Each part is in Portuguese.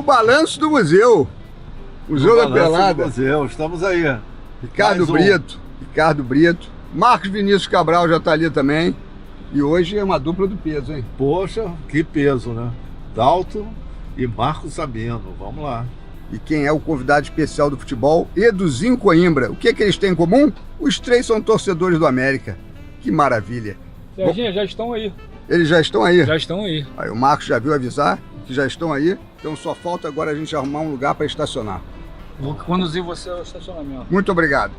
no Balanço do Museu. Museu da Pelada. Museu, estamos aí. Ricardo Brito. Marcos Vinícius Cabral já está ali também. E hoje é uma dupla do peso, hein? Poxa, que peso, né? Dalto e Marcos Sabino, vamos lá. E quem é o convidado especial do futebol? Eduzinho Coimbra. O que é que eles têm em comum? Os três são torcedores do América. Que maravilha. Serginho, já estão aí. Eles já estão aí? Já estão aí. Aí o Marcos já viu avisar que já estão aí. Então só falta agora a gente arrumar um lugar para estacionar. Vou conduzir você ao estacionamento. Muito obrigado.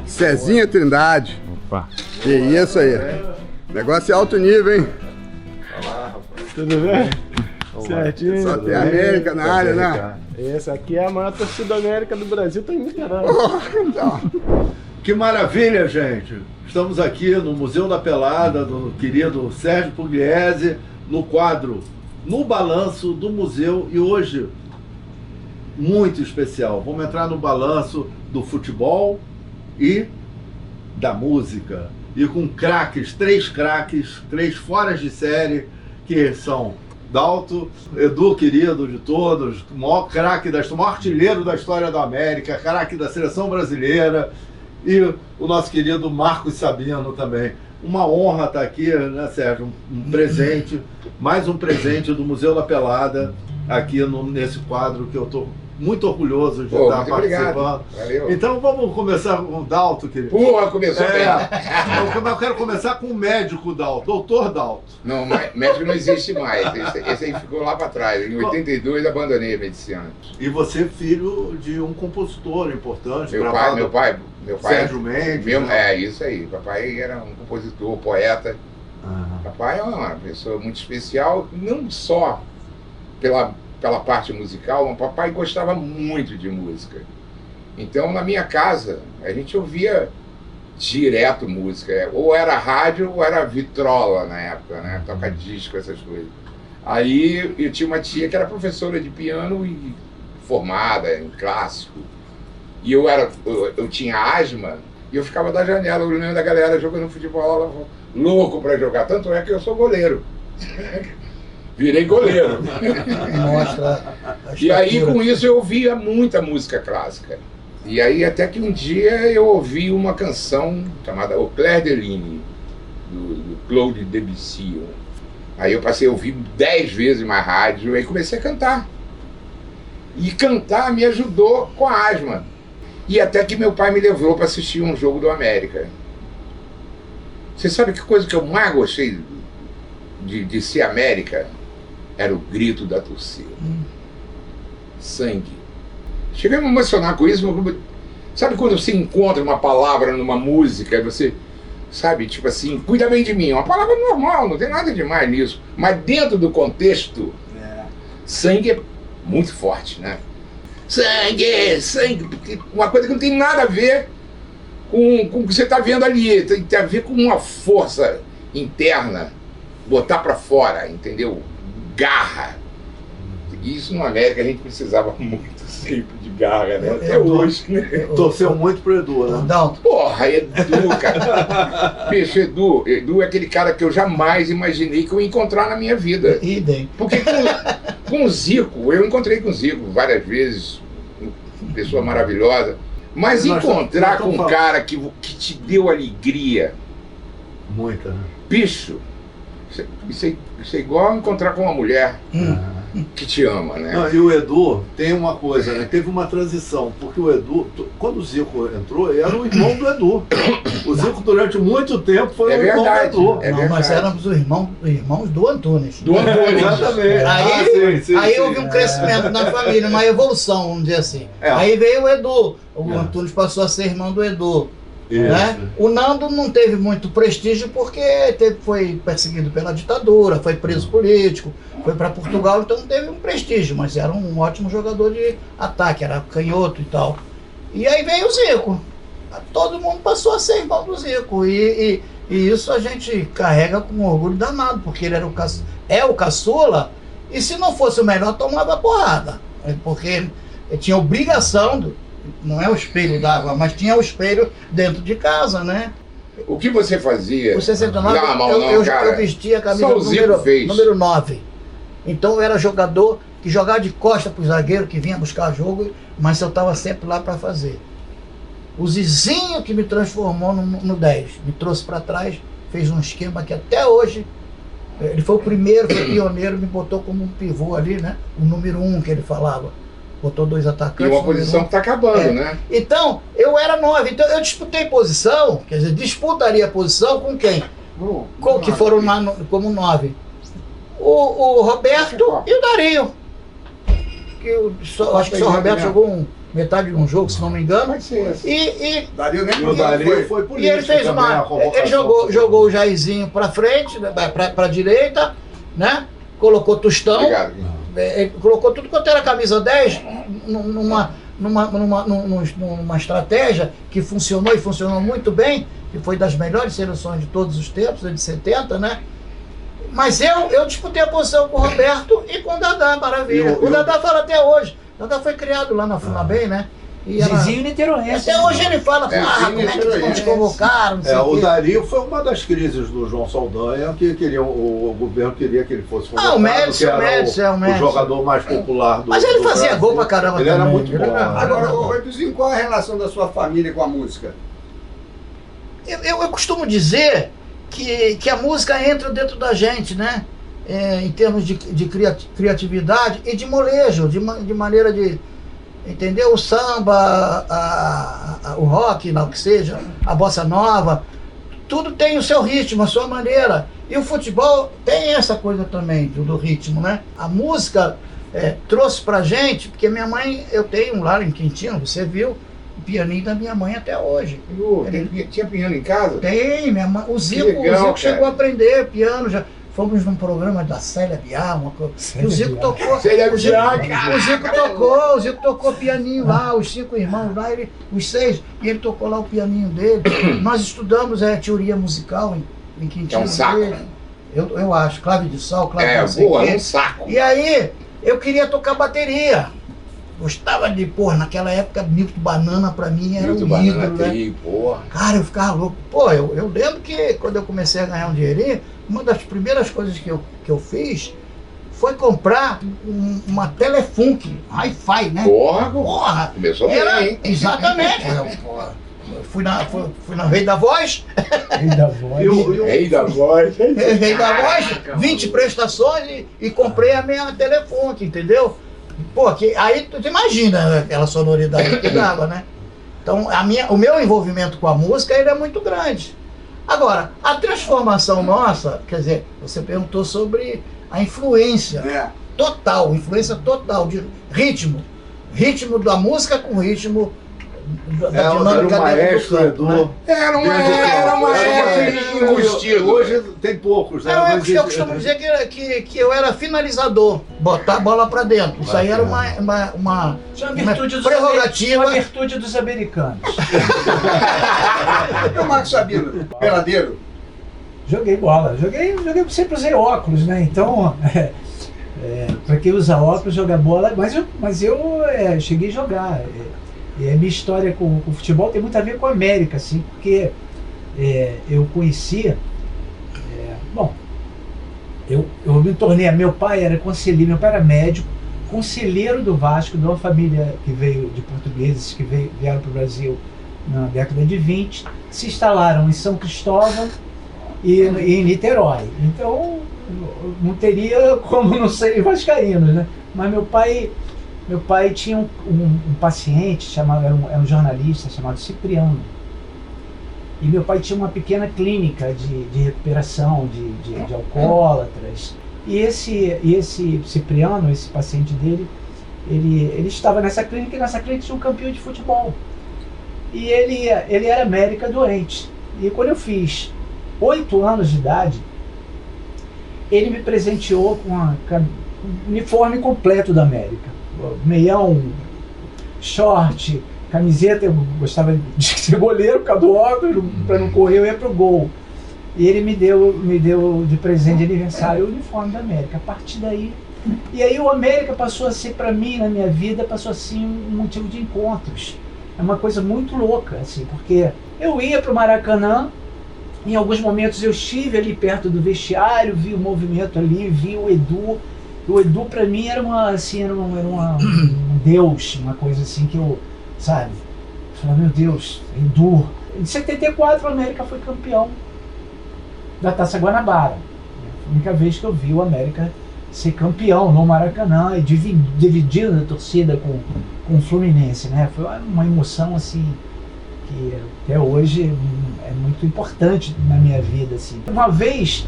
Cezinha Trindade. Opa. Que isso aí. O negócio é alto nível, hein? Olá, rapaz. Tudo bem? Certinho. Só tem a América na área, né? Essa aqui é a maior torcida América do Brasil, tá em Mineirão. Então. Que maravilha, gente. Estamos aqui no Museu da Pelada, do querido Sérgio Pugliese, no quadro No Balanço do Museu. E hoje, muito especial. Vamos entrar no balanço do futebol e da música. E com craques, três foras de série, que são Dalto, Edu, querido de todos, o maior craque, o maior artilheiro da história da América, craque da seleção brasileira, e o nosso querido Marcos Sabino também. Uma honra estar aqui, né, Sérgio? Um presente, mais um presente do Museu da Pelada, aqui nesse quadro que eu estou muito orgulhoso de estar participando. Valeu. Então vamos começar com o Dalto, querido. Porra, começou bem. Eu quero começar com o médico Dalto, doutor Dalto. Não, médico não existe mais. Esse aí ficou lá para trás. Em 82 abandonei a medicina. E você é filho de um compositor importante. Meu pai. Sérgio Mendes. É, isso aí. Papai era um compositor, poeta. Papai é uma pessoa muito especial, não só pela parte musical, mas papai gostava muito de música. Então, na minha casa, a gente ouvia direto música. Ou era rádio, ou era vitrola na época, né? Toca disco, essas coisas. Aí, eu tinha uma tia que era professora de piano e formada em clássico. E eu tinha asma, e eu ficava da janela olhando a galera jogando futebol, louco para jogar. Tanto é que eu sou goleiro. Virei goleiro. Mostra a E aí, estatura. com isso, eu ouvia muita música clássica. E aí, até que um dia eu ouvi uma canção chamada O Clair de Lune, do Claude Debussy. Aí eu passei a ouvir 10 vezes mais rádio, e aí comecei a cantar. E cantar me ajudou com a asma. E até que meu pai me levou para assistir um jogo do América. Você sabe que coisa que eu mais gostei de ser América? Era o grito da torcida. Sangue. Cheguei a me emocionar com isso. Sabe quando você encontra uma palavra numa música e você, sabe, tipo assim, cuida bem de mim. Uma palavra normal, não tem nada demais nisso. Mas dentro do contexto, sangue é muito forte, né? Sangue, porque uma coisa que não tem nada a ver com o que você está vendo ali. Tem a ver com uma força interna, botar para fora, entendeu? Garra. E isso no América a gente precisava muito sempre de garra, né? Até hoje, né? Torceu muito pro Edu, né? Dalto, Porra, Edu, cara. Bicho, Edu é aquele cara que eu jamais imaginei que eu ia encontrar na minha vida. idem. Porque com o Zico, eu encontrei com o Zico várias vezes, pessoa maravilhosa, mas Nós encontrar estamos com um cara que te deu alegria, Muita, né? bicho, isso é igual encontrar com uma mulher que te ama, né? Não, e o Edu tem uma coisa, né? Teve uma transição, porque o Edu, quando o Zico entrou, ele era o irmão do Edu. O Zico, durante muito tempo, foi o irmão do Edu. É Não, nós verdade. éramos os irmãos do Antunes. Do Antunes. Exatamente. Aí houve um crescimento na família, uma evolução, vamos dizer assim. É. Aí veio o Edu. O Antunes passou a ser irmão do Edu. Isso. Né? O Nando não teve muito prestígio porque foi perseguido pela ditadura, foi preso político, foi para Portugal, então não teve um prestígio, mas era um ótimo jogador de ataque, era canhoto e tal. E aí veio o Zico. Todo mundo passou a ser irmão do Zico. E E isso a gente carrega com orgulho danado, porque ele era o caçula, e se não fosse o melhor, tomava porrada. Porque tinha obrigação, não é o espelho d'água, mas tinha o espelho dentro de casa, né? O que você fazia? O 69, não, cara. eu vestia a camisa Só o Zico fez. número 9. Então eu era jogador que jogava de costa pro zagueiro, que vinha buscar jogo, mas eu estava sempre lá para fazer. O Zizinho que me transformou no 10, me trouxe para trás, fez um esquema que até hoje, ele foi o primeiro, foi pioneiro, me botou como um pivô ali, né? O número 1 que ele falava. Botou 2 atacantes. E uma posição que está acabando, né? Então, eu era 9. Então, eu disputei posição, quer dizer, disputaria posição com quem? Com que foram como 9. O Roberto e o Dario. Acho que só o Roberto jogou metade de um jogo, se não me engano. E Dario nem O Dario foi e ele fez ele jogou o Jairzinho para frente, para direita, né? Colocou Tostão. Obrigado. Ele colocou tudo quanto era camisa 10 numa estratégia que funcionou e funcionou muito bem, que foi das melhores seleções de todos os tempos, de 70, né? Mas eu disputei a posição com o Roberto e com o Dadá, maravilha. O Dadá fala até hoje. O Dadá foi criado lá na Funabem, né? E Zizinho niteroense. até hoje ele fala, como é que não te convocaram, não sei o O quê. Dario foi uma das crises do João Saldanha, que o governo queria que ele fosse convocado, o Médici, que era o jogador mais popular do Mas ele do fazia Brasil. gol pra caramba Ele era também. muito bom. Agora, Eduzinho, qual a relação da sua família com a música? Eu costumo dizer que a música entra dentro da gente, né? Em termos de criatividade e de molejo, de maneira de... Entendeu? O samba, o rock, não, o que seja, a bossa nova, tudo tem o seu ritmo, a sua maneira. E o futebol tem essa coisa também do ritmo, né? A música trouxe pra gente, porque minha mãe, eu tenho lá em Quintino, você viu, o pianinho da minha mãe até hoje. Tinha piano em casa? Tem, minha mãe, o Zico chegou a aprender piano, já fomos num programa da Célia Biar, uma coisa. E o Zico tocou. Célia o Zico- Biar, cara. o Zico tocou pianinho lá, os 5 irmãos lá, os 6, e ele tocou lá o pianinho dele. Nós estudamos teoria musical em Quintino. É um saco. dele. Eu acho, clave de sol, clave de não sei Boa, o quê. um saco. E aí, eu queria tocar bateria. Gostava de, naquela época, Milton Banana pra mim era Milton um Banana ídolo, né? tem, porra. Cara, eu ficava louco. Eu lembro que quando eu comecei a ganhar um dinheirinho, uma das primeiras coisas que eu fiz foi comprar uma Telefunk, Hi-Fi, né? Porra. Começou bem, hein? Exatamente. Eu fui na Rei da Voz, Rei da voz. Rei da Voz, 20 prestações e comprei a minha Telefunk, entendeu? Aí tu imagina aquela sonoridade que dava, né? Então, o meu envolvimento com a música ele é muito grande. Agora, a transformação nossa, quer dizer, você perguntou sobre a influência influência total de ritmo da música com ritmo da dinâmica era o maestro dentro do campo, né? Edu. Era um maestro estilo. Hoje tem poucos, né? Eu costumo dizer que eu era finalizador, botar a bola pra dentro. Isso aí era uma prerrogativa. Uma virtude dos americanos. E o Marcos Sabino, peladeiro? Joguei bola. Sempre usei óculos, né? Então, para quem usa óculos, jogar bola. Mas eu cheguei a jogar. E a minha história com o futebol tem muito a ver com a América, assim, porque eu conhecia. Eu me tornei. Meu pai era conselheiro, meu pai era médico, conselheiro do Vasco, de uma família que veio de portugueses que vieram para o Brasil na década de 20, se instalaram em São Cristóvão e em Niterói. Então, não teria como não serem vascaínos, né? Mas meu pai tinha um paciente, era um jornalista chamado Cipriano. E meu pai tinha uma pequena clínica de recuperação de alcoólatras. E esse Cipriano, esse paciente dele, ele estava nessa clínica, e nessa clínica tinha um campeão de futebol. E ele era América doente. E quando eu fiz 8 anos de idade, ele me presenteou com um uniforme completo da América. Meião, short, camiseta. Eu gostava de ser goleiro por causa do óculos, para não correr eu ia pro gol. E ele me deu de presente de aniversário o uniforme da América. A partir daí... E aí o América passou a ser, para mim, na minha vida, passou a ser um motivo de encontros. É uma coisa muito louca, assim, porque eu ia para o Maracanã, em alguns momentos eu estive ali perto do vestiário, vi o movimento ali, vi o Edu. O Edu para mim era um deus, uma coisa assim que eu, sabe, eu falava, meu Deus, Edu. Em 74 a América foi campeão da Taça Guanabara. Foi a única vez que eu vi o América ser campeão no Maracanã e dividindo a torcida com o Fluminense, né? Foi uma emoção assim que até hoje é muito importante na minha vida, assim. Uma vez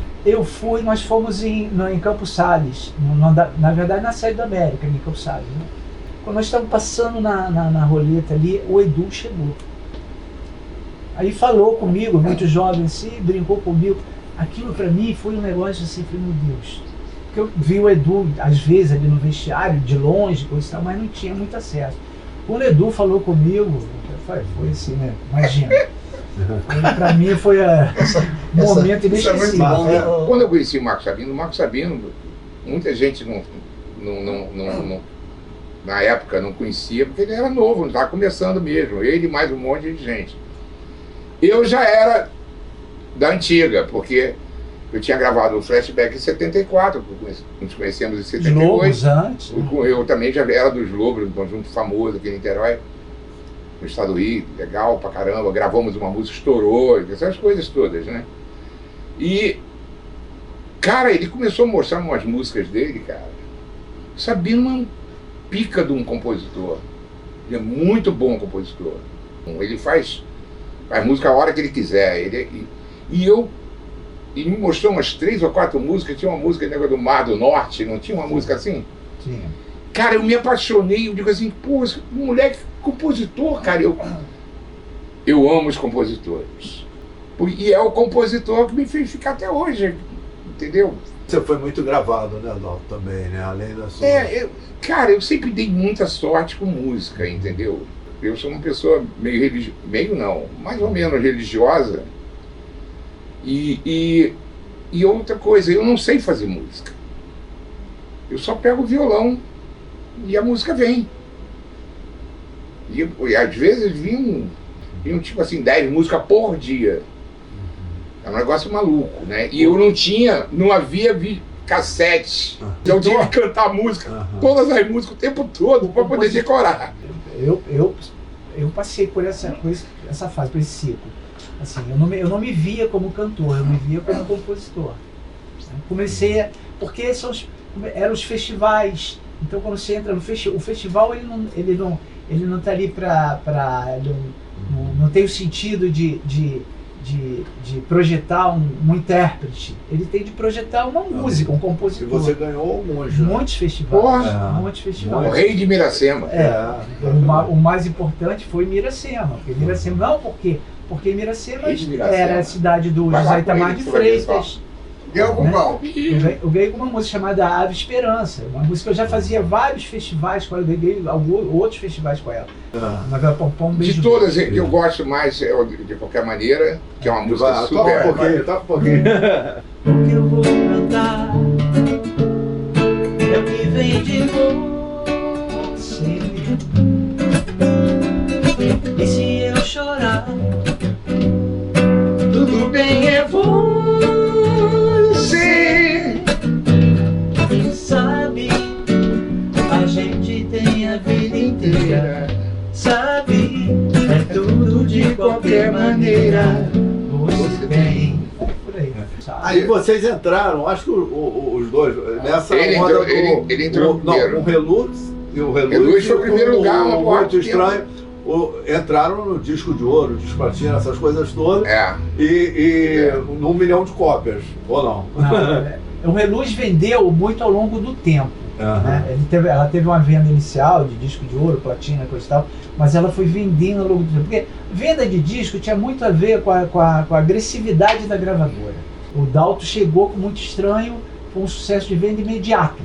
nós fomos em Campos Sales, na verdade na sede da América, em Campos Sales, né? Quando nós estávamos passando na roleta ali, o Edu chegou. Aí falou comigo, muito jovem assim, brincou comigo. Aquilo para mim foi um negócio assim, falei, meu Deus. Porque eu vi o Edu, às vezes, ali no vestiário, de longe, coisa e tal, mas não tinha muito acesso. Quando o Edu falou comigo, foi assim, né? Imagina. Para mim foi um momento inesquecível. Quando eu conheci o Marco Sabino, muita gente na época não conhecia, porque ele era novo, não estava começando mesmo. Ele e mais um monte de gente. Eu já era da antiga, porque eu tinha gravado o Flashback em 74, nos conhecemos em 72. Lobos antes. Eu também já era dos Lobos, um conjunto famoso aqui em Niterói, no estado do Rio, legal pra caramba. Gravamos uma música, estourou, essas coisas todas, né? E, cara, ele começou a mostrar umas músicas dele, cara. Sabino uma pica de um compositor. Ele é muito bom compositor. Ele faz música a hora que ele quiser. E me mostrou umas 3 ou 4 músicas. Tinha uma música do Mar do Norte, não tinha uma música assim? Tinha. Cara, eu me apaixonei, eu digo assim, pô, esse moleque compositor, cara. Eu amo os compositores. E é o compositor que me fez ficar até hoje, entendeu? Você foi muito gravado, né, Adalto, também, né? Além da sua... Cara, eu sempre dei muita sorte com música, entendeu? Eu sou uma pessoa mais ou menos religiosa. E outra coisa, eu não sei fazer música. Eu só pego o violão e a música vem. E às vezes vinham tipo assim, 10 músicas por dia. É um negócio maluco, né? E eu não havia cassete. Então eu tinha que cantar música, todas as músicas o tempo todo, para poder decorar. Eu passei por essa fase, por esse ciclo. Assim, eu não me via como cantor, eu me via como compositor. Comecei porque eram os festivais. Então quando você entra no festival, o festival ele não está ali não tem o sentido de projetar um intérprete. Ele tem de projetar uma música, um compositor. E você ganhou muitos festivais. Muitos festivais. O Rei de Miracema. O mais importante foi Miracema. Porque Miracema, porque Miracema era a cidade do José Itamar de Freitas. Ganhou com qual? Eu ganhei com uma música chamada Ave Esperança. Uma música que eu já fazia vários festivais com ela, eu ganhei outros festivais com ela. De todas que eu gosto mais, de qualquer maneira, que é uma música super... Toca um pouquinho. O que eu vou cantar é o que vem de você. E se eu chorar, tudo bem, é você. Sabe, a gente tem a vida inteira. Sabe, é tudo de qualquer maneira. Você tem. Aí vocês entraram, acho que os dois, nessa Ele entrou primeiro. O Reluz e o Reluz foi o primeiro lugar, uma Muito Estranho. Entraram no disco de ouro, disco platina, essas coisas todas. E 1 milhão de cópias, ou não? O Reluz vendeu muito ao longo do tempo. Né? Ela teve uma venda inicial de disco de ouro, platina, coisa e tal, mas ela foi vendendo ao longo do tempo. Porque venda de disco tinha muito a ver com a agressividade da gravadora. O Dalto chegou com Muito Estranho, foi um sucesso de venda imediato.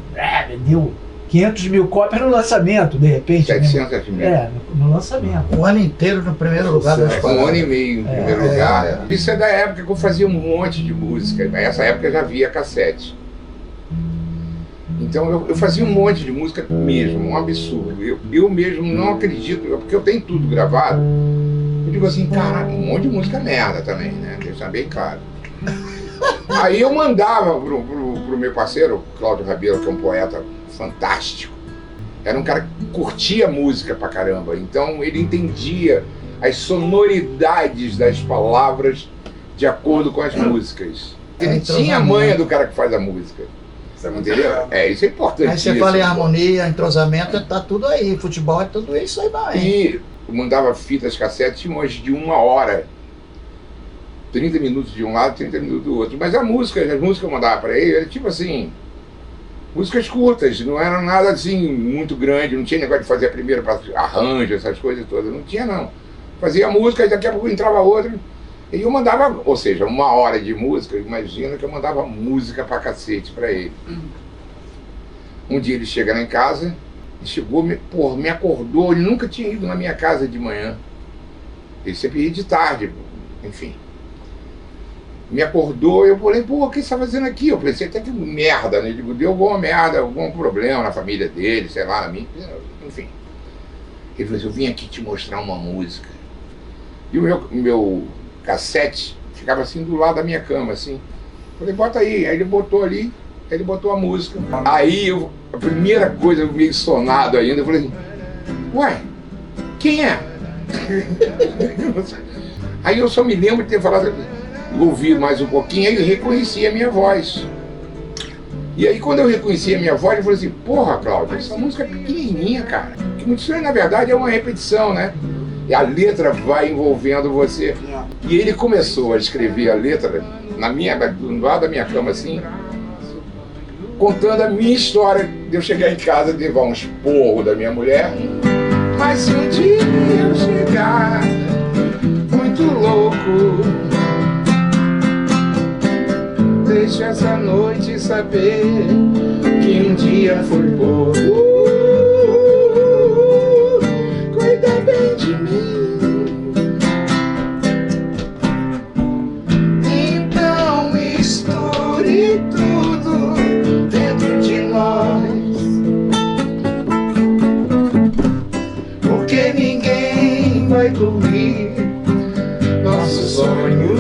Vendeu 500 mil cópias no lançamento, de repente. 700 mil. No lançamento. Um ano inteiro no primeiro lugar das Um paradas. ano e meio em primeiro lugar. Isso é da época que eu fazia um monte de música. Nessa época eu já via cassete. Então eu fazia um monte de música mesmo, um absurdo. Eu mesmo não acredito, porque eu tenho tudo gravado. Eu digo assim, cara, um monte de música merda também, né? Deixa bem claro. Aí eu mandava pro meu parceiro, Cláudio Rabelo, que é um poeta fantástico. Era um cara que curtia música pra caramba. Então ele entendia as sonoridades das palavras de acordo com as músicas. Ele tinha a manha do cara que faz a música. Entendeu? Isso é importante. Aí você fala em harmonia, entrosamento, tá tudo aí. Futebol é tudo isso aí, vai. E eu mandava fitas cassete, tinha umas de 1 hora. 30 minutos de um lado, 30 minutos do outro. Mas as músicas que eu mandava pra ele, era tipo assim, músicas curtas, não era nada assim muito grande, não tinha negócio de fazer a primeira arranjo, essas coisas todas, não tinha não. Fazia música e daqui a pouco entrava outra. E eu mandava, ou seja, 1 hora de música, imagina que eu mandava música pra cacete pra ele. Um dia ele chega lá em casa, ele chegou, me acordou, ele nunca tinha ido na minha casa de manhã. Ele sempre ia de tarde, enfim. Me acordou, eu falei, o que você tá fazendo aqui? Eu pensei até que merda, né? Ele digo, deu alguma merda, algum problema na família dele, sei lá, na minha, enfim. Ele falou assim, eu vim aqui te mostrar uma música. E o meu cassete ficava assim do lado da minha cama, assim. Falei, bota aí. Aí ele botou ali, ele botou a música. Aí a primeira coisa, meio sonado ainda, eu falei assim, ué, quem é? Aí eu só me lembro de ter falado, ouvi mais um pouquinho, aí eu reconheci a minha voz. E aí quando eu reconheci a minha voz, eu falei assim, porra, Cláudio, essa música é pequenininha, cara. Que muito estranho, na verdade, é uma repetição, né? E a letra vai envolvendo você. E ele começou a escrever a letra do lado da minha cama, assim, contando a minha história de eu chegar em casa e levar um esporro da minha mulher. Mas se um dia eu chegar muito louco, deixa essa noite saber que um dia foi pouco. Cuida bem de mim. Então misture tudo dentro de nós, porque ninguém vai dormir nossos sonhos.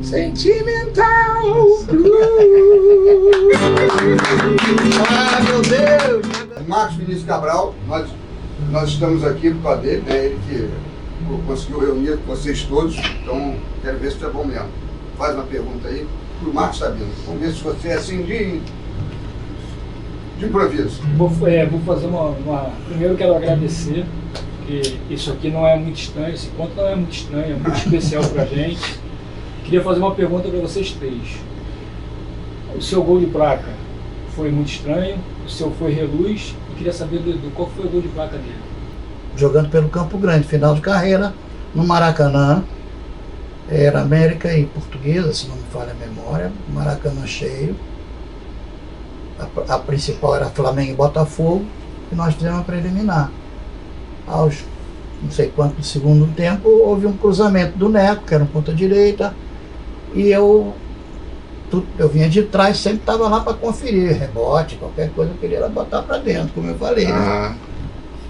Sentimental Blues. Ah, meu Deus! Marcos Vinícius Cabral, nós estamos aqui por causa dele, né? Ele que conseguiu reunir vocês todos, então quero ver se isso é bom mesmo. Faz uma pergunta aí pro Marcos Sabino. Vamos ver se você é assim de improviso. Vou fazer uma... Primeiro quero agradecer, porque isso aqui não é muito estranho, esse encontro não é muito estranho, é muito especial pra gente. Queria fazer uma pergunta para vocês três. O seu gol de placa foi muito estranho, o seu foi reluz, e queria saber do qual foi o gol de placa dele. Jogando pelo Campo Grande, final de carreira, no Maracanã. Era América e Portuguesa, se não me falha a memória, Maracanã cheio. A principal era Flamengo e Botafogo, e nós fizemos a preliminar. Aos não sei quanto do segundo tempo, houve um cruzamento do Neco, que era um ponta direita, e eu vinha de trás, sempre estava lá para conferir, rebote, qualquer coisa eu queria botar para dentro, como eu falei. Né?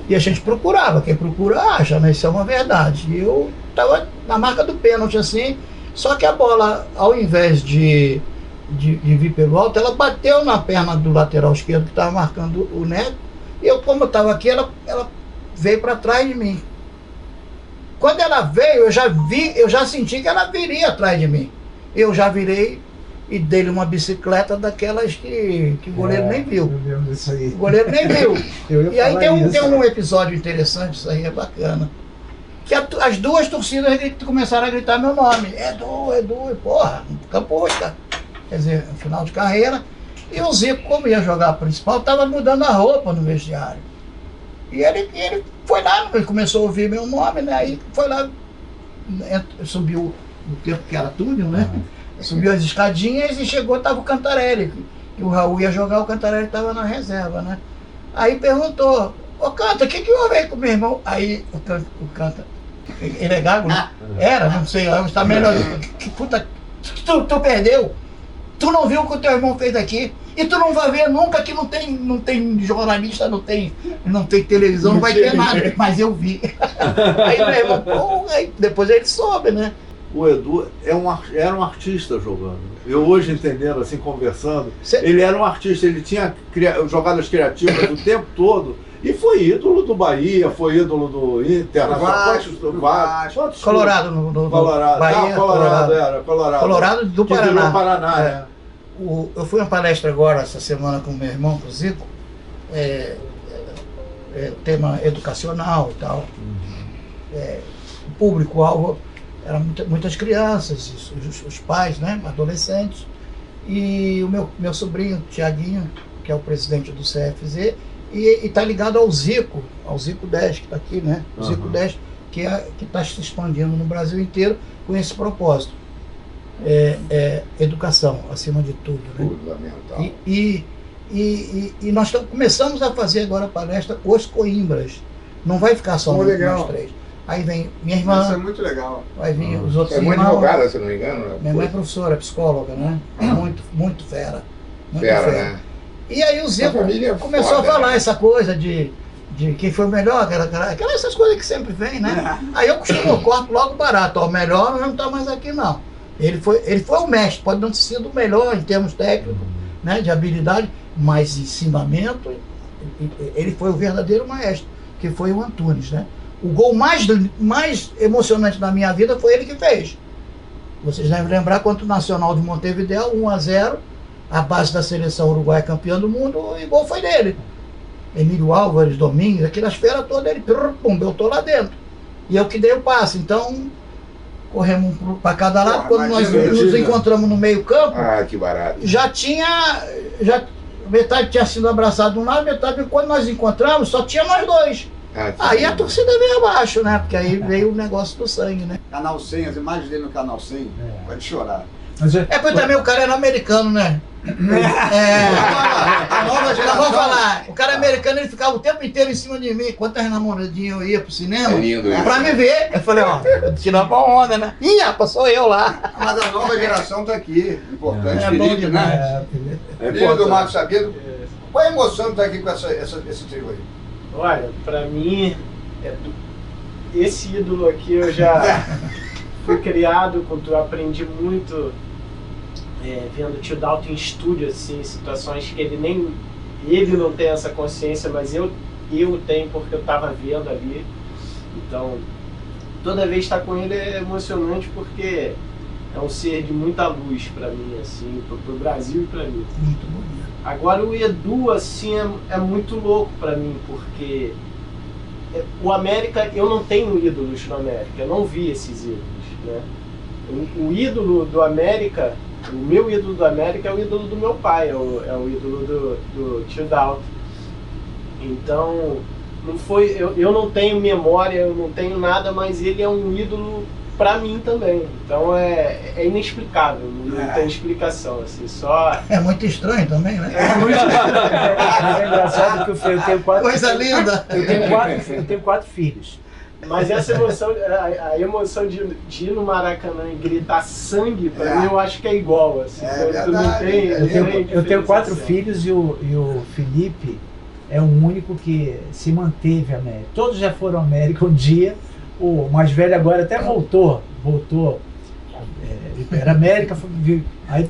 E a gente procurava, quem procura acha, né? Isso é uma verdade. E eu estava na marca do pênalti assim, só que a bola, ao invés de de vir pelo alto, ela bateu na perna do lateral esquerdo que estava marcando o Neto, e eu, como eu estava aqui, ela veio para trás de mim. Quando ela veio, eu já senti que ela viria atrás de mim. Eu já virei e dei-lhe uma bicicleta daquelas que o goleiro nem viu. O goleiro nem viu. E aí tem um episódio interessante, isso aí é bacana. Que as duas torcidas começaram a gritar meu nome. Edu, porra, Campo Oscar. Quer dizer, no final de carreira. E o Zico, como ia jogar a principal, estava mudando a roupa no vestiário. E ele foi lá, ele começou a ouvir meu nome, né? Aí foi lá, subiu no tempo que era túnel, né? Subiu as escadinhas e chegou, estava o Cantarelli. Que o Raul ia jogar, o Cantarelli estava na reserva, né? Aí perguntou, ô Canta, o que houve aí com o meu irmão? Aí o Canta, ele é gago, né? Era, não sei, está melhor. Que puta, tu perdeu? Tu não viu o que o teu irmão fez aqui? E tu não vai ver nunca que não tem jornalista, não tem televisão, não vai ter nada. Mas eu vi. Aí meu irmão, pô, aí depois ele soube, né? O Edu era um artista jogando. Eu hoje entendendo, assim, conversando, ele era um artista, ele tinha jogadas criativas o tempo todo. E foi ídolo do Bahia, foi ídolo do Internacional, do Vasco. Colorado, no Colorado. Bahia. Colorado. Colorado do que Paraná. Do Paraná, né? Eu fui a uma palestra agora, essa semana, com meu irmão, com o Zico, tema educacional e tal. O público-alvo eram muitas crianças, os pais, né, adolescentes. E o meu sobrinho, Tiaguinho, que é o presidente do CFZ, e está ligado ao Zico 10, que está aqui, né? O Zico 10, que está se expandindo no Brasil inteiro com esse propósito. Educação, acima de tudo. Né? Fundamental. E nós começamos a fazer agora a palestra Os Coimbras. Não vai ficar só nós três. Aí vem minha irmã. Isso é muito legal. Vai vir os outros irmãos. É muito advogada, se não me engano. Né? Minha mãe é professora, psicóloga, né? Muito fera. Muito fera, né? E aí o Zico começou a falar essa coisa de quem foi o melhor, essas coisas que sempre vem, né? Aí eu corto logo barato. O melhor não está mais aqui, não. Ele foi o mestre, pode não ter sido o melhor em termos técnicos, né, de habilidade, mas ensinamento, ele foi o verdadeiro maestro, que foi o Antunes, né? O gol mais emocionante da minha vida foi ele que fez. Vocês devem lembrar quanto o Nacional de Montevidéu, 1-0, a base da seleção uruguaia campeã do mundo, e o gol foi dele. Emílio Álvares, Domingos, aquelas feras todas, ele eu tô lá dentro. E eu que dei o passe, então corremos para cada lado. Quando nós nos encontramos no meio campo, que barato. já metade tinha sido abraçado de um lado, metade, quando nós encontramos, só tinha nós dois. Aí a torcida veio abaixo, né? Porque aí veio o negócio do sangue, né? Canal 100, as imagens dele no Canal 100, pode chorar. Porque também o cara era americano, né? A nova geração. Vamos falar, o cara americano, ele ficava o tempo inteiro em cima de mim. Quantas namoradinhas eu ia pro cinema pra me ver. Eu falei, eu tirava pra onda, né? Ih, rapaz, sou eu lá. Mas a nova geração tá aqui. Importante, bom Felipe, demais. né? Filho do Marcos Sabino. Qual é a emoção de estar aqui com esse trio aí? Olha, pra mim, esse ídolo aqui eu já fui criado, eu aprendi muito vendo o tio Dalton em estúdio, assim, situações que ele não tem essa consciência, mas eu tenho porque eu estava vendo ali. Então, toda vez estar com ele é emocionante porque é um ser de muita luz para mim, assim, pro Brasil e para mim. Muito bonito. Agora o Edu, assim, é muito louco para mim, porque o América, eu não tenho ídolos no América, eu não vi esses ídolos, né? O ídolo do América, o meu ídolo do América é o ídolo do meu pai, é o ídolo do tio Dalton. Então, não foi, eu não tenho memória, eu não tenho nada, mas ele é um ídolo pra mim também. Então é inexplicável, não tem explicação, assim, só... É muito estranho também, né? É muito estranho. É engraçado que eu tenho quatro... Coisa linda! Eu tenho 4 filhos. Mas essa emoção, a emoção de ir no Maracanã e gritar sangue, pra mim, eu acho que é igual, assim. Eu tenho 4 filhos e o Felipe é o único que se manteve América. Todos já foram América um dia. O mais velho agora até voltou. Era América, aí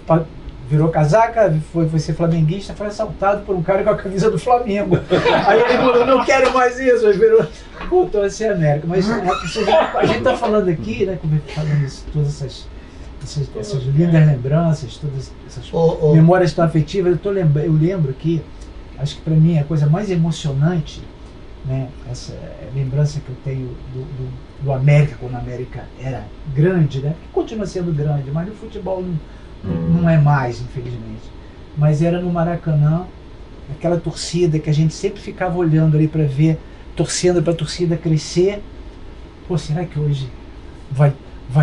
virou casaca, foi ser flamenguista, foi assaltado por um cara com a camisa do Flamengo. Aí ele falou, não quero mais isso, aí voltou a ser América. Mas a gente está falando aqui, né, falando isso, todas essas lindas lembranças, todas essas memórias tão afetivas. Eu lembro que, acho que para mim a coisa mais emocionante, né, essa lembrança que eu tenho do América, quando a América era grande, né, que continua sendo grande, mas no futebol não é mais, infelizmente. Mas era no Maracanã, aquela torcida que a gente sempre ficava olhando ali para ver, torcendo para a torcida crescer. Pô, será que hoje vai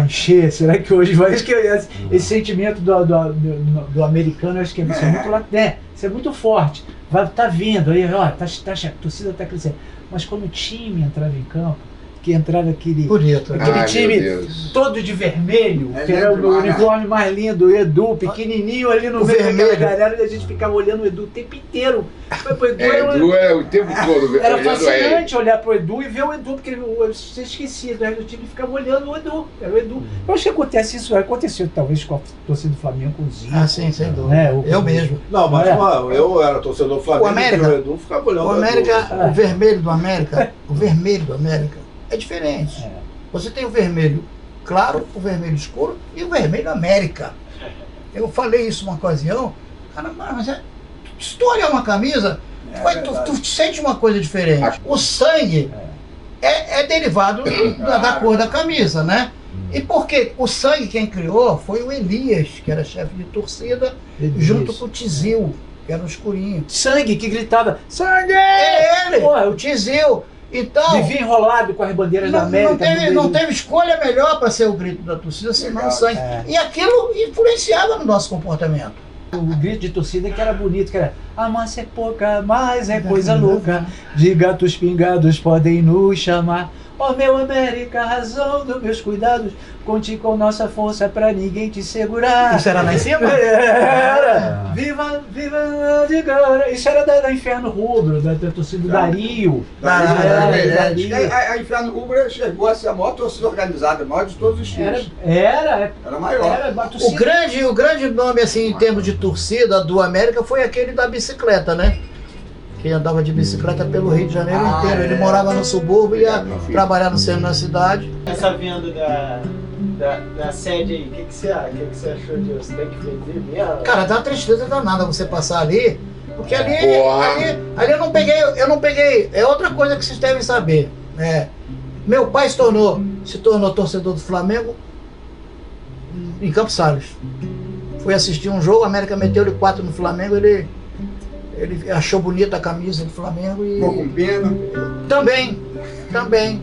encher? Será que hoje vai... Acho que esse sentimento do americano, acho que isso é muito latente, isso é muito forte. Tá vindo aí, ó, a torcida está crescendo. Mas quando o time entrava em campo, que entrava aquele time todo de vermelho, que era o uniforme mais lindo, o Edu, pequenininho ali no meio daquela galera, e a gente ficava olhando o Edu o tempo inteiro. Edu é o tempo todo. Era fascinante olhar pro Edu e ver o Edu, porque você esquecia do resto do time e ficava olhando o Edu. Era o Edu. Eu acho que aconteceu talvez com a torcida do Flamengo, com o Zinho. Ah, sim, sem dúvida. Né? Eu mesmo. Não, mas eu era torcedor do Flamengo, o Edu ficava olhando o América, o vermelho do América, o vermelho do América é diferente. Você tem o vermelho claro, o vermelho escuro e o vermelho América. Eu falei isso uma ocasião, cara, mas se tu olhar uma camisa, tu sente uma coisa diferente. O sangue é derivado da cor da camisa, né? E porque o sangue quem criou foi o Elias, que era chefe de torcida, junto com o Tizil, que era o escurinho. Sangue, que gritava, sangue! É ele, o Tizil. Então, vivia enrolado com as bandeiras da América. Não teve escolha melhor para ser o grito da torcida, senão o sangue. E aquilo influenciava no nosso comportamento. O grito de torcida que era bonito, que era a massa é pouca, mas é coisa louca, de gatos pingados podem nos chamar. Ó meu América, razão dos meus cuidados, conte com nossa força pra ninguém te segurar. Isso era lá em cima? Era! Viva, viva de glória! Isso era da Inferno Rubro, da torcida do Dario. A Inferno Rubro chegou a ser a maior torcida organizada, a maior de todos os times. Era maior. O grande nome, assim, em termos de torcida do América foi aquele da bicicleta, né? Que andava de bicicleta pelo Rio de Janeiro inteiro. Ele morava no subúrbio e ia trabalhar no centro da cidade. Essa venda da sede aí, o que você achou disso? Tem que vender mesmo? Cara, dá uma tristeza danada você passar ali, porque ali eu não peguei. É outra coisa que vocês devem saber. Meu pai se tornou torcedor do Flamengo em Campos Sales. Fui assistir um jogo, a América meteu-lhe 4 no Flamengo, ele achou bonita a camisa do Flamengo e... Ficou com pena? Também.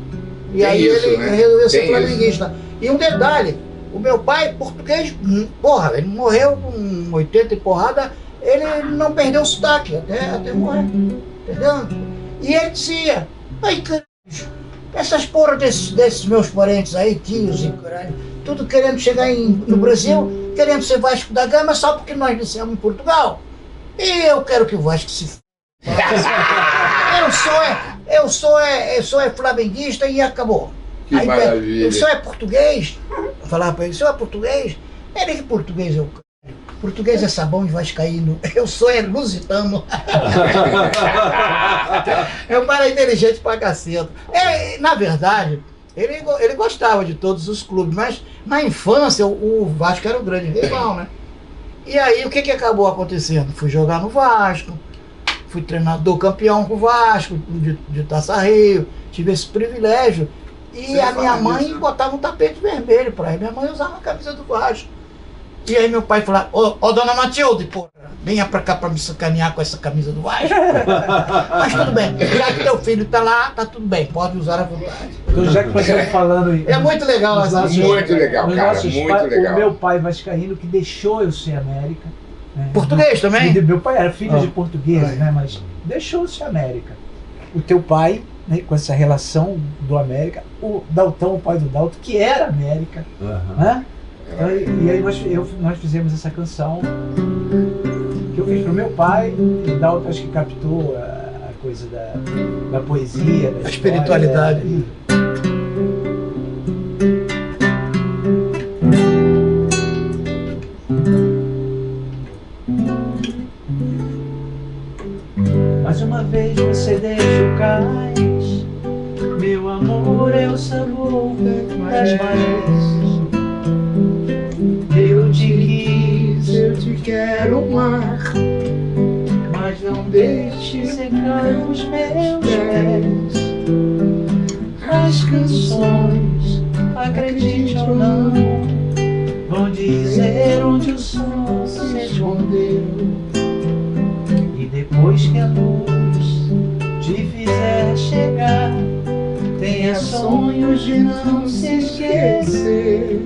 E aí ele resolveu ser flamenguista. E um detalhe, o meu pai, português, porra, ele morreu com 80 e porrada, ele não perdeu o sotaque até morrer, entendeu? E ele dizia, ai caralho, essas porra desses meus parentes aí, tios e caralho, tudo querendo chegar no Brasil, querendo ser Vasco da Gama só porque nós nascemos em Portugal. E eu quero que o Vasco se f... Eu sou flamenguista e acabou. Que maravilha. Eu sou português. Eu falava pra ele, o senhor é português? Ele que português é o c... Português é sabão e vascaíno. Eu sou lusitano. Eu era inteligente pra caceta. Na verdade, ele gostava de todos os clubes, mas na infância o Vasco era o grande rival, né? E aí o que acabou acontecendo? Fui jogar no Vasco, fui treinador campeão com o Vasco, de Taça Rio, tive esse privilégio. E a minha mãe botava um tapete vermelho pra ele, minha mãe usava a camisa do Vasco. E aí meu pai falava, ô dona Matilde, porra, venha pra cá pra me sacanear com essa camisa do Vasco. Mas tudo bem, já que teu filho tá lá, tá tudo bem, pode usar à vontade. Então já que você está falando aí... É muito legal essa Muito legal, cara, muito legal. O meu pai vascaíno que deixou eu ser América. Né? Português também? Meu pai era filho de português, né? Mas deixou eu ser América. O teu pai, né, com essa relação do América, o Daltão, o pai do Dalton, que era América, né? E aí nós fizemos essa canção que eu fiz pro meu pai, e o Dalton acho que captou a coisa da poesia, da espiritualidade. Mais uma vez você deixa o cais. Meu amor é o sabor das marés. Eu te quis, eu te quero mar, mas não deixe secar os meus pés. As canções, acredite ou não, vão dizer onde o sol se escondeu. E depois que a luz te fizer chegar, tenha sonhos de não se esquecer.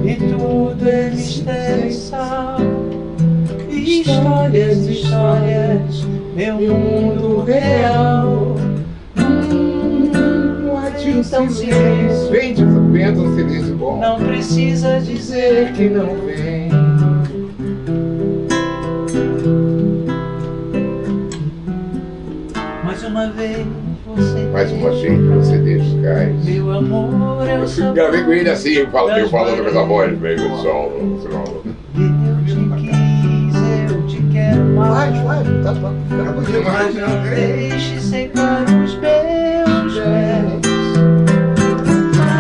E tudo é mistério e sal, histórias, histórias, meu mundo real. Então silêncio, Vende um silêncio bom. não precisa dizer que não vem. Mais uma vez você Mais uma vez você deixa os cais. meu amor é o Eu sabor. gravei com ele assim, eu falando com essa voz, meio som. Eu te quero mais. Vai, tá bom. Fica bonito. Mas não deixe secar os meus pés.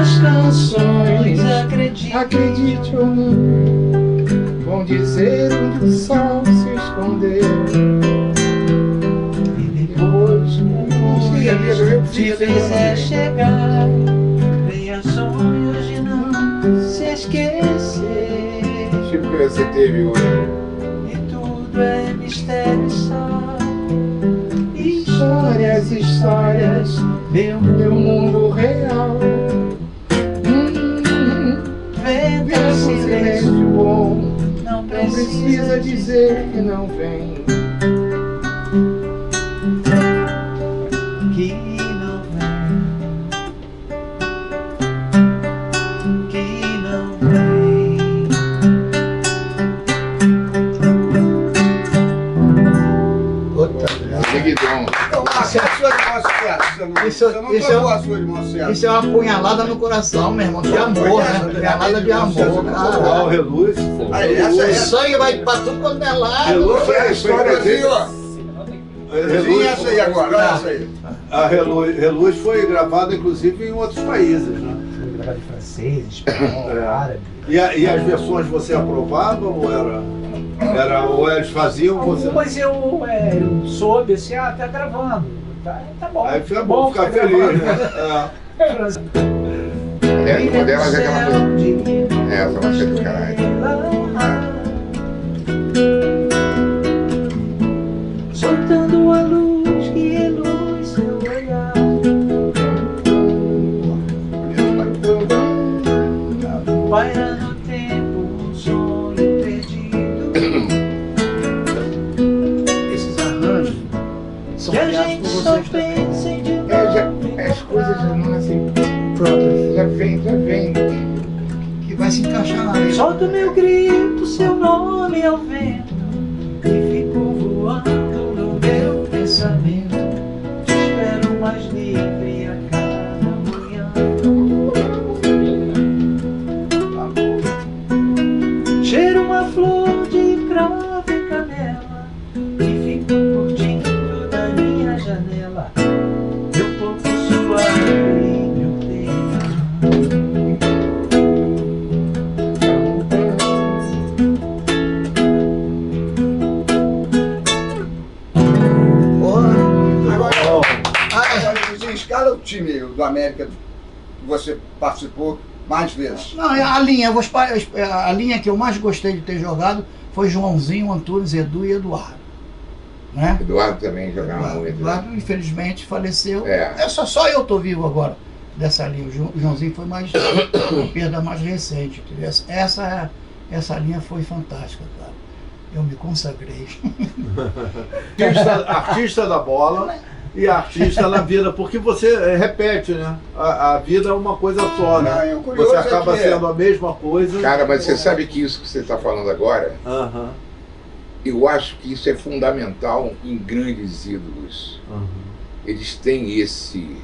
As canções, Acredite ou não, vão dizer onde o sol se escondeu. e depois que a luz te fizer chegar, venha sonhos de não se esquecer. Tipo que você teve hoje. E tudo é mistério só, Histórias, histórias, meu meu mundo real. vento Vem um silêncio, silêncio bom, não não precisa dizer que não vem. que não vem, que não vem. Puta. Seguidão. Então, Márcio, a sua de mão certa. Você não tocou a sua de mão certa. Isso é uma punhalada no coração, meu irmão. De amor, né? Punhalada de amor, Ó, o cara. Reluz. Aí, essa O é sangue vai pra tudo quanto é lado. Reluz foi a história história assim, ó. Sim, essa aí agora, olha essa aí. A Reluz foi gravada inclusive em outros países, né? Foi gravado em francês, espanhol, É. árabe. E as versões você aprovava ou ou eles faziam você? Algumas eu soube assim, tá gravando. Tá bom. Aí fica tá bom, ficar feliz, gravando. né? É. Uma delas é aquela coisa. Essa vai ser do caralho. Soltando a luz que reluz seu olhar. Paira no tempo um sonho perdido. Esses arranjos são Que a criados gente por só vocês também. pensa em de As coisas já não assim. Próprios. Já vem. Que vai se encaixar na letra. Solta o meu grito, seu nome ao vento, e fico voando no meu pensamento. Te espero mais livre a cada manhã. Cheiro uma flor de cravo e canela, e fico curtindo da minha janela. Meu corpo suave, meu tema. Agora, você escala o time do América que você participou mais vezes. Não, a linha, a linha que eu mais gostei de ter jogado foi Joãozinho, Antunes, Edu e Eduardo. Né? Eduardo também jogava muito. Eduardo, infelizmente, faleceu. É. Só eu tô vivo agora dessa linha. O Joãozinho foi mais a perda mais recente. Entendeu? Essa linha foi fantástica, cara. Eu me consagrei. Artista da bola e artista na vida, porque você repete, né? A vida é uma coisa só, Não, né? e o curioso Você é acaba que sendo a mesma coisa. Cara, mas você sabe que isso que você está falando agora, Aham, eu acho que isso é fundamental em grandes ídolos. aham, Eles têm esse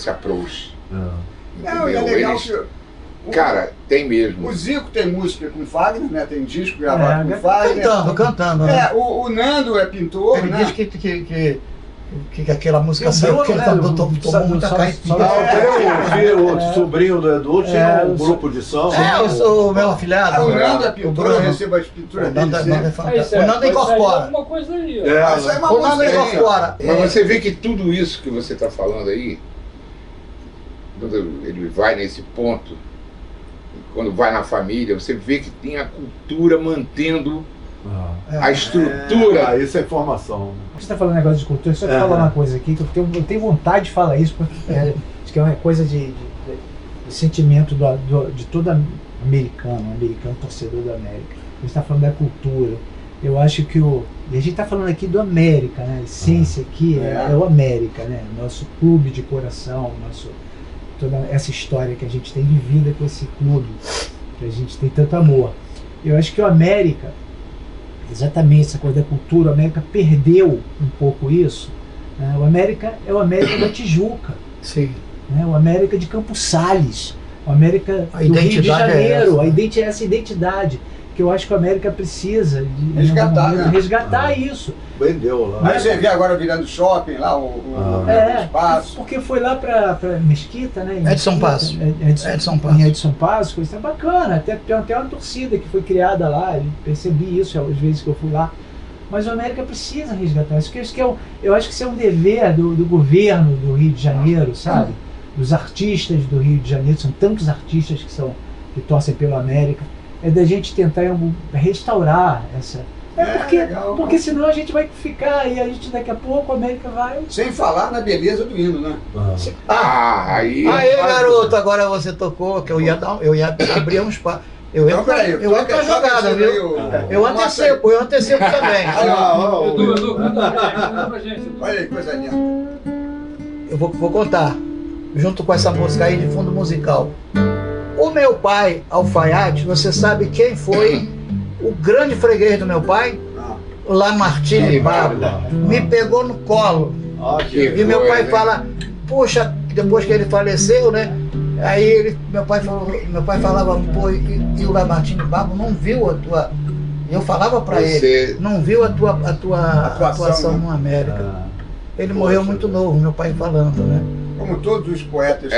approach. aham. Não, e é Entendeu? legal Eles, que Cara, tem mesmo. O Zico tem música com Fagner, né? Tem disco gravado com Fagner. Cantando, né? O Nando é pintor, Ele né? diz que aquela música saiu porque ele tomou muita caipira. O sobrinho do Edu tinha um grupo de som. O meu afilhado. O Nando é pintor, eu recebo as pinturas dele. O Nando incorpora. Alguma coisa aí, ó. Isso é uma O Nando música. incorpora. Mas você vê que tudo isso que você está falando aí, quando ele vai nesse ponto, quando vai na família, você vê que tem a cultura mantendo a estrutura. Isso é informação. Você está falando negócio de cultura, só que falar uma coisa aqui, que eu tenho vontade de falar isso, porque acho que é uma coisa de sentimento de todo americano torcedor da América. A gente está falando da cultura. Eu acho que e a gente está falando aqui do América, né? A essência aqui é o América, né? Nosso clube de coração, toda essa história que a gente tem vivida com esse clube, que a gente tem tanto amor. Eu acho que o América, exatamente essa coisa da cultura, o América perdeu um pouco isso. Né? O América é o América da Tijuca. Sim. Né? O América de Campos Salles, o América do Rio de Janeiro, essa identidade que eu acho que o América precisa de resgatar isso. Vendeu lá. Aí você vê agora virando shopping lá, o espaço. Porque foi lá para Mesquita, né? Edson Passo. Em Edson Passo, coisa tá bacana. Tem até uma torcida que foi criada lá, eu percebi isso às vezes que eu fui lá. Mas o América precisa resgatar isso. Eu acho que isso é um dever do governo do Rio de Janeiro, sabe? Dos artistas do Rio de Janeiro, são tantos artistas que torcem pelo América. É da gente tentar aí essa. Porque senão a gente vai ficar e a gente daqui a pouco a América vai. Sem falar na beleza do hino, né? Aí, garoto, agora você tocou, que eu ia abrir um espaço. Eu entro na jogada, viu? Eu antecipo também. Edu, conta pra gente. Olha aí, coisa linda. Eu vou contar, junto com essa música aí de fundo musical. O meu pai, Alfaiate, você sabe quem foi o grande freguês do meu pai? Lá Martini Baba. Me pegou no colo. E meu pai fala, puxa, depois que ele faleceu, né? Aí meu pai falava, pô, e o Lamartine Baba não viu a tua. Eu falava pra ele, não viu a tua atuação no América. Ele morreu muito novo, meu pai falando, né? Como todos os poetas.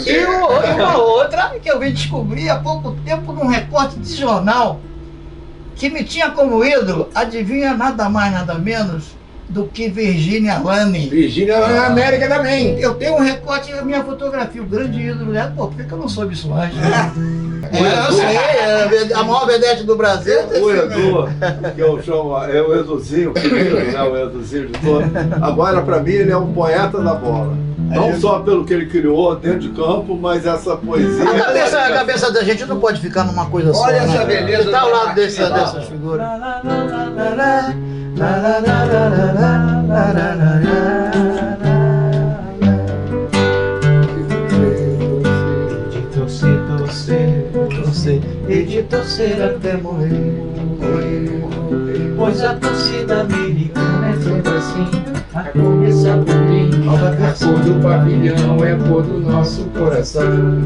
E uma outra que eu vim descobrir há pouco tempo num recorte de jornal, que me tinha como ídolo, adivinha nada mais, nada menos do que Virginia Lane. Virginia Lane na América também. Eu tenho um recorte da minha fotografia, o grande ídolo dela. Pô, por que eu não soube isso antes? Eu sei, a maior vedete do Brasil. O Edu, que eu chamo, é o Eduzinho, né? O Eduzinho de todo. Agora, para mim, ele é um poeta da bola. Não só pelo que ele criou dentro de campo, mas essa poesia. A cabeça da gente não pode ficar numa coisa só. Olha essa beleza. Ele tá ao lado dessas figuras. Torcer e de torcer até morrer. Pois a torcida americana é sempre assim, a começar por mim. A cor do pavilhão é a cor do nosso coração.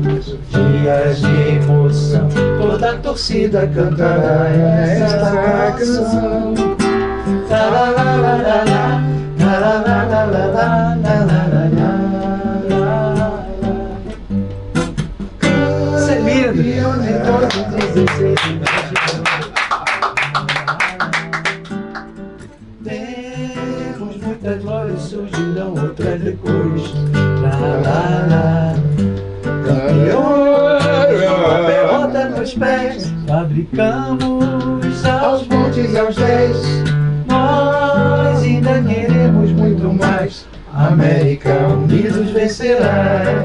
Dias de emoção, toda a torcida cantará esta canção. Isso é lindo. Temos muitas glórias, surgirão outras depois. Campeões, uma pelota nos pés, fabricamos aos montes e aos pés. Nós ainda queremos muito mais. América unidos vencerá.